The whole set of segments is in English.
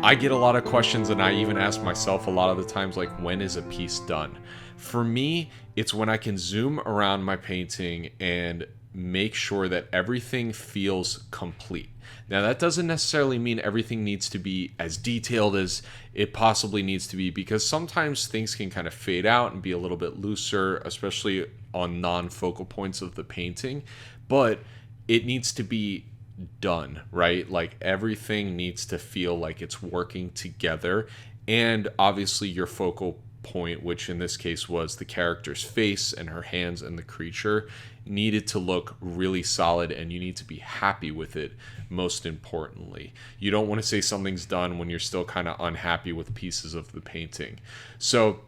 I get a lot of questions, and I even ask myself a lot of the times, like, when is a piece done? For me, it's when I can zoom around my painting and make sure that everything feels complete. Now, that doesn't necessarily mean everything needs to be as detailed as it possibly needs to be, because sometimes things can kind of fade out and be a little bit looser, especially on non-focal points of the painting. But it needs to be done, right? Like, everything needs to feel like it's working together. And obviously your focal point, which in this case was the character's face and her hands and the creature, needed to look really solid, and you need to be happy with it, most importantly. You don't want to say something's done when you're still kind of unhappy with pieces of the painting. So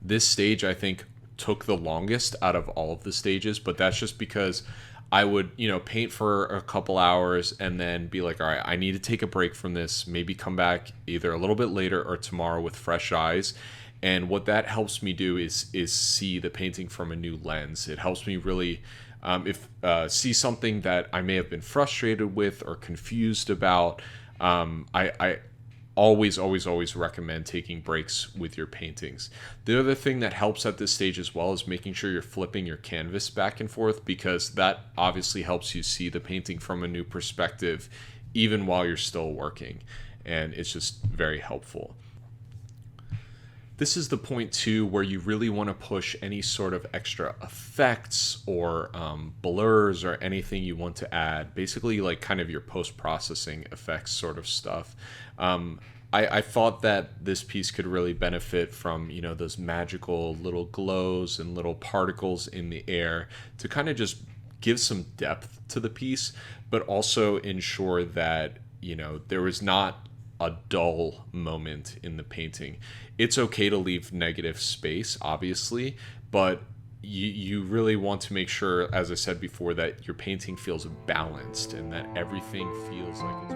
this stage, I think, took the longest out of all of the stages, but that's just because I would, paint for a couple hours and then be like, all right, I need to take a break from this, maybe come back either a little bit later or tomorrow with fresh eyes. And what that helps me do is see the painting from a new lens. It helps me really see something that I may have been frustrated with or confused about. I always recommend taking breaks with your paintings. The other thing that helps at this stage as well is making sure you're flipping your canvas back and forth, because that obviously helps you see the painting from a new perspective, even while you're still working. And it's just very helpful. This is the point too where you really want to push any sort of extra effects or blurs or anything you want to add. Basically, like kind of your post-processing effects sort of stuff. I thought that this piece could really benefit from, those magical little glows and little particles in the air to kind of just give some depth to the piece, but also ensure that, there was not a dull moment in the painting. It's okay to leave negative space, obviously, but you really want to make sure, as I said before, that your painting feels balanced and that everything feels like it's